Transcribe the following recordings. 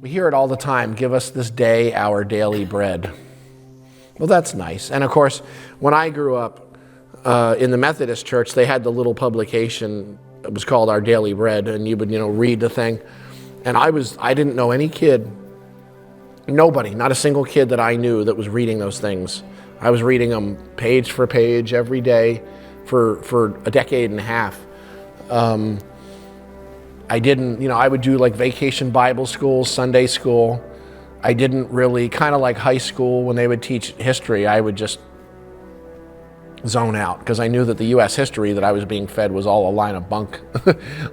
We hear it all the time, give us this day our daily bread. Well, that's nice. And of course, when I grew up in the Methodist church, they had the little publication. It was called Our Daily Bread, and you would, read the thing. And I didn't know any kid, nobody, not a single kid that I knew that was reading those things. I was reading them page for page every day for a decade and a half. I didn't, I would do like vacation Bible school, Sunday school. I didn't really, kind of like high school when they would teach history, I would just zone out because I knew that the U.S. history that I was being fed was all a line of bunk,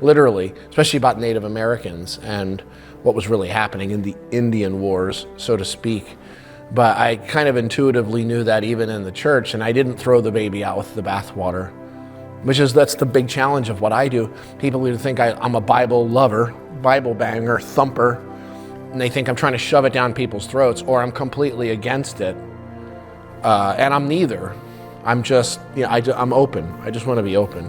literally, especially about Native Americans and what was really happening in the Indian Wars, so to speak. But I kind of intuitively knew that even in the church, and I didn't throw the baby out with the bathwater. That's the big challenge of what I do. People either think I'm a Bible lover, Bible banger, thumper, and they think I'm trying to shove it down people's throats, or I'm completely against it. And I'm neither. I'm just, I'm open. I just want to be open.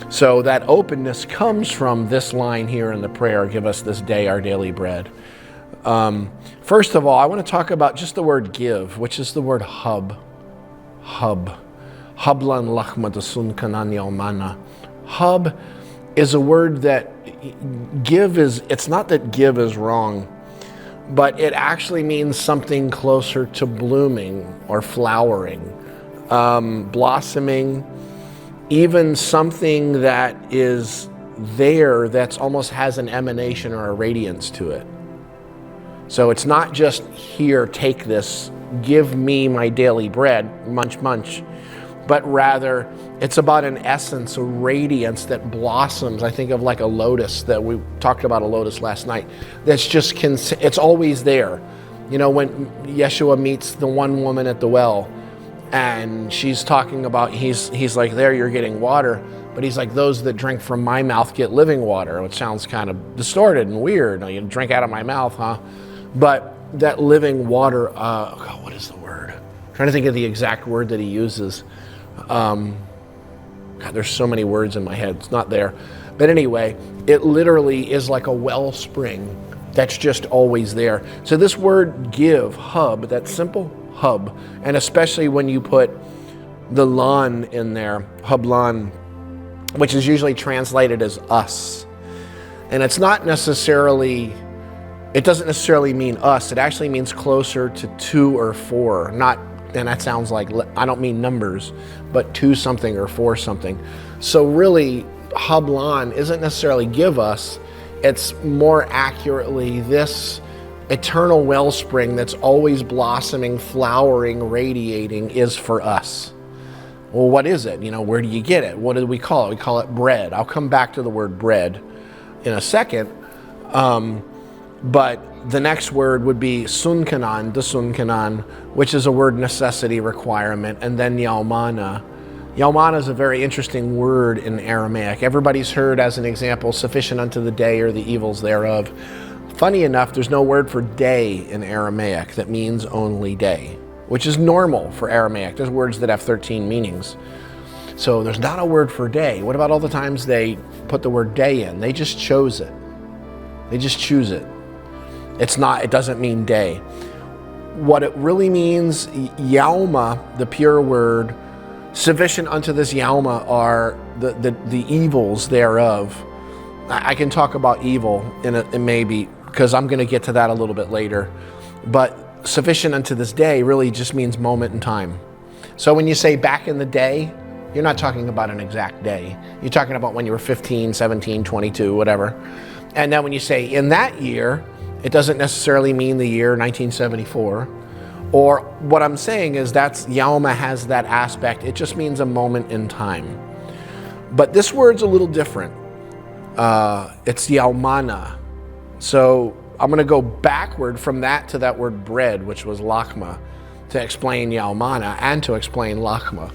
So that openness comes from this line here in the prayer, give us this day our daily bread. First of all, I want to talk about just the word give, which is the word hub. Hablan lachma dasun kananya Manna. Hub is a word that it's not that give is wrong, but it actually means something closer to blooming or flowering, blossoming, even something that is there that's almost has an emanation or a radiance to it. So it's not just here, take this, give me my daily bread, munch, munch. But rather, it's about an essence, a radiance that blossoms. I think of like a lotus, that we talked about a lotus last night. That's just, it's always there. When Yeshua meets the one woman at the well, and she's talking about, he's like, there you're getting water. But he's like, those that drink from my mouth get living water, which sounds kind of distorted and weird. You drink out of my mouth, huh? But that living water, what is the word? I'm trying to think of the exact word that he uses. God, there's so many words in my head. It's not there. But anyway, it literally is like a wellspring that's just always there. So this word give, hub, that simple hub, and especially when you put the lan in there, hublan, which is usually translated as us. And it's not necessarily, it doesn't necessarily mean us. It actually means closer to two or four, not. And that sounds like, I don't mean numbers, but to something or for something. So really, hablan isn't necessarily give us, it's more accurately this eternal wellspring that's always blossoming, flowering, radiating is for us. Well, what is it? Where do you get it? What do we call it? We call it bread. I'll come back to the word bread in a second. But the next word would be sunkanan, the sunkanan, which is a word necessity requirement, and then yaumana. Yaumana is a very interesting word in Aramaic. Everybody's heard, as an example, sufficient unto the day or the evils thereof. Funny enough, there's no word for day in Aramaic that means only day, which is normal for Aramaic. There's words that have 13 meanings. So there's not a word for day. What about all the times they put the word day in? They just chose it. They just choose it. It doesn't mean day. What it really means, yauma, the pure word, sufficient unto this yauma are the evils thereof. I can talk about evil in maybe, because I'm going to get to that a little bit later. But sufficient unto this day really just means moment in time. So when you say back in the day, you're not talking about an exact day. You're talking about when you were 15, 17, 22, whatever. And then when you say in that year, it doesn't necessarily mean the year 1974. Or what I'm saying is yauma has that aspect. It just means a moment in time. But this word's a little different. It's yaumana. So I'm going to go backward from that to that word bread, which was lachma, to explain yaumana and to explain lachma.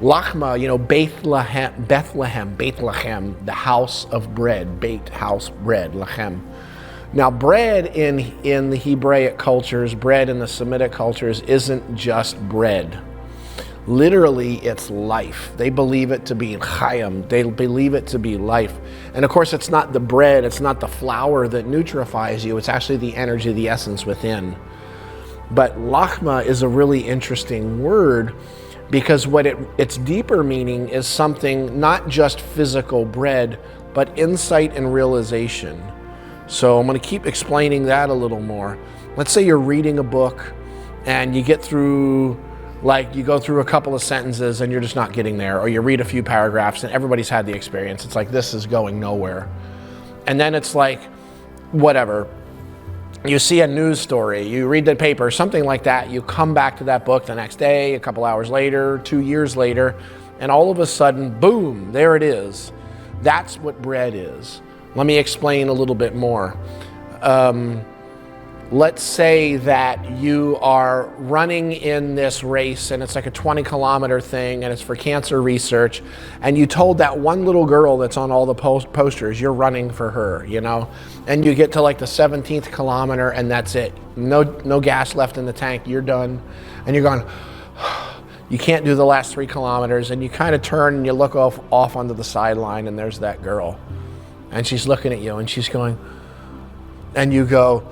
Lachma, Bethlehem, the house of bread, Beit, house, bread, lachem. Now, bread in the Hebraic cultures, bread in the Semitic cultures isn't just bread. Literally, it's life. They believe it to be chayim. They believe it to be life. And of course, it's not the bread, it's not the flour that nutrifies you. It's actually the energy, the essence within. But lachma is a really interesting word because what its deeper meaning is something not just physical bread, but insight and realization. So I'm going to keep explaining that a little more. Let's say you're reading a book and you get through, like you go through a couple of sentences and you're just not getting there, or you read a few paragraphs and everybody's had the experience. It's like, this is going nowhere. And then it's like, whatever. You see a news story, you read the paper, something like that, you come back to that book the next day, a couple hours later, 2 years later, and all of a sudden, boom, there it is. That's what bread is. Let me explain a little bit more. Let's say that you are running in this race and it's like a 20-kilometer thing and it's for cancer research, and you told that one little girl that's on all the posters you're running for her, you know, and you get to like the 17th kilometer and that's it. No gas left in the tank, you're done. And you're going, you can't do the last 3 kilometers, and you kind of turn and you look off onto the sideline and there's that girl. And she's looking at you and she's going, and you go,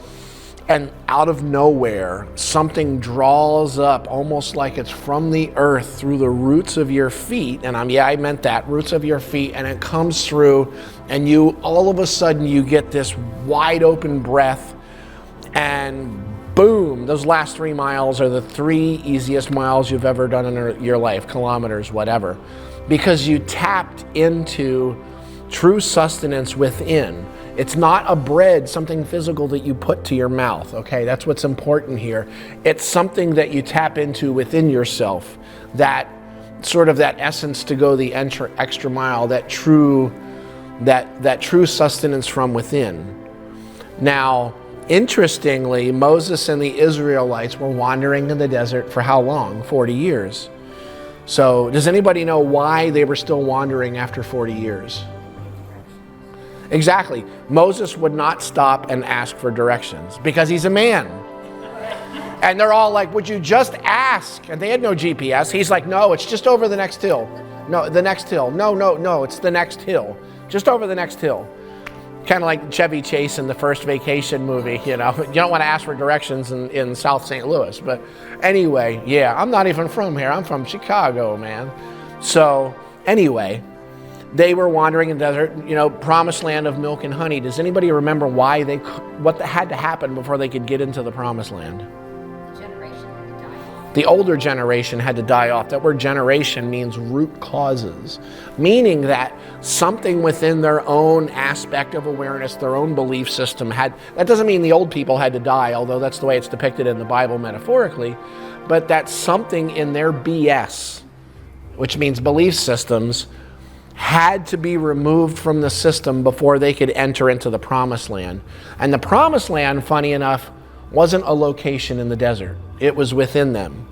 and out of nowhere, something draws up almost like it's from the earth through the roots of your feet. And I meant that, roots of your feet. And it comes through and you, all of a sudden you get this wide open breath, and boom, those last 3 miles are the 3 easiest miles you've ever done in your life, kilometers, whatever, because you tapped into true sustenance within. It's not a bread, something physical that you put to your mouth, okay? That's what's important here. It's something that you tap into within yourself, that sort of that essence to go the extra mile, that true sustenance from within. Now, interestingly, Moses and the Israelites were wandering in the desert for how long? 40 years. So does anybody know why they were still wandering after 40 years? Exactly. Moses would not stop and ask for directions because he's a man. And they're all like, would you just ask? And they had no GPS. He's like, no, it's just over the next hill. No, the next hill. No, it's the next hill. Just over the next hill. Kind of like Chevy Chase in the first Vacation movie, you know. You don't want to ask for directions in South St. Louis. But anyway, yeah, I'm not even from here. I'm from Chicago, man. So anyway, they were wandering in the desert, you know, promised land of milk and honey. Does anybody remember why what had to happen before they could get into the promised land? Generation had to die off. The older generation had to die off. That word generation means root causes, meaning that something within their own aspect of awareness, their own belief system that doesn't mean the old people had to die, although that's the way it's depicted in the Bible metaphorically, but that something in their BS, which means belief systems, had to be removed from the system before they could enter into the promised land. And the promised land, funny enough, wasn't a location in the desert. It was within them.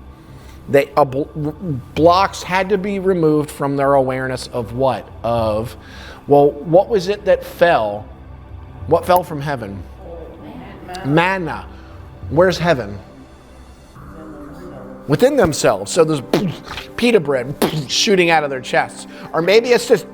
Blocks had to be removed from their awareness of what? What was it that fell? What fell from heaven? Manna. Where's heaven? Within themselves. So there's pita bread shooting out of their chests. Or maybe it's just,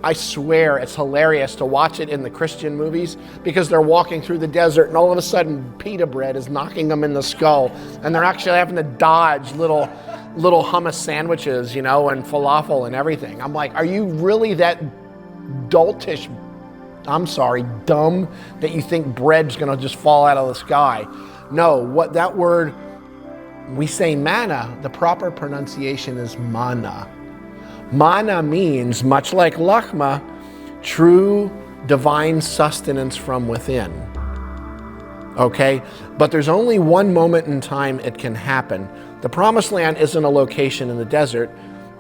I swear it's hilarious to watch it in the Christian movies, because they're walking through the desert and all of a sudden pita bread is knocking them in the skull, and they're actually having to dodge little hummus sandwiches, you know, and falafel and everything. I'm like, are you really that dumb that you think bread's gonna just fall out of the sky? No, what that word, we say manna, the proper pronunciation is manna. Manna means, much like lachma, true divine sustenance from within. Okay? But there's only one moment in time it can happen. The promised land isn't a location in the desert.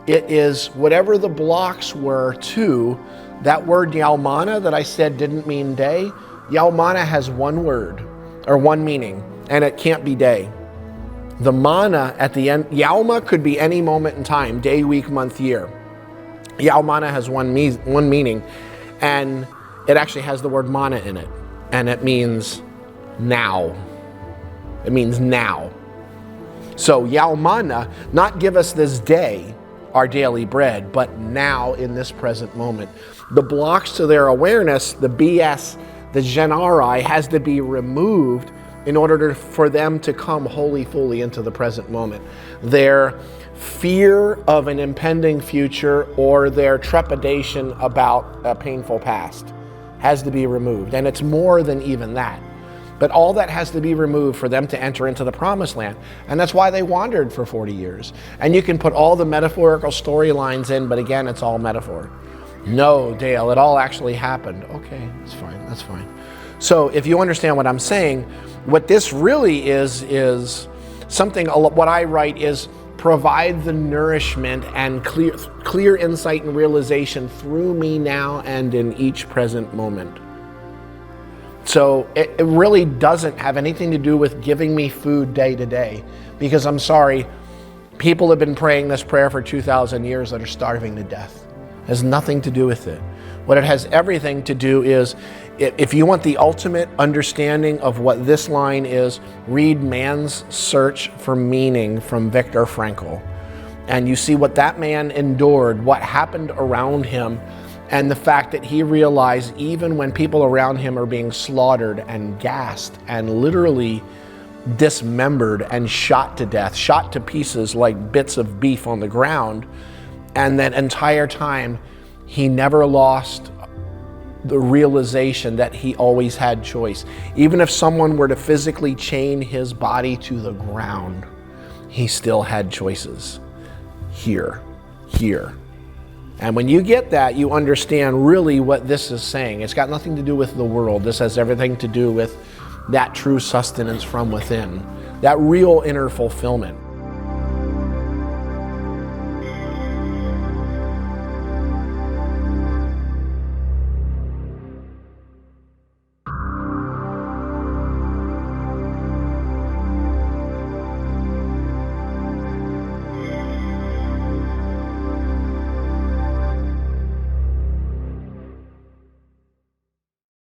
It is whatever the blocks were to that word yalmana that I said didn't mean day. Yalmana has one word or one meaning, and it can't be day. The manna at the end, Yalma could be any moment in time, day, week, month, year. Yalmana has one meaning, and it actually has the word manna in it, and it means now. It means now. So Manna, not give us this day our daily bread, but now in this present moment. The blocks to their awareness, the BS, the genari, has to be removed in order for them to come wholly, fully into the present moment. Their fear of an impending future or their trepidation about a painful past has to be removed. And it's more than even that. But all that has to be removed for them to enter into the promised land. And that's why they wandered for 40 years. And you can put all the metaphorical storylines in, but again, it's all metaphor. No, Dale, it all actually happened. Okay, that's fine, that's fine. So if you understand what I'm saying, what this really is something, what I write is provide the nourishment and clear insight and realization through me now and in each present moment. So it really doesn't have anything to do with giving me food day to day, because I'm sorry, people have been praying this prayer for 2,000 years that are starving to death. It has nothing to do with it. What it has everything to do is, if you want the ultimate understanding of what this line is, read Man's Search for Meaning from Viktor Frankl. And you see what that man endured, what happened around him, and the fact that he realized even when people around him are being slaughtered and gassed and literally dismembered and shot to death, shot to pieces like bits of beef on the ground, and that entire time he never lost the realization that he always had choice. Even if someone were to physically chain his body to the ground, he still had choices. Here. And when you get that, you understand really what this is saying. It's got nothing to do with the world. This has everything to do with that true sustenance from within, that real inner fulfillment.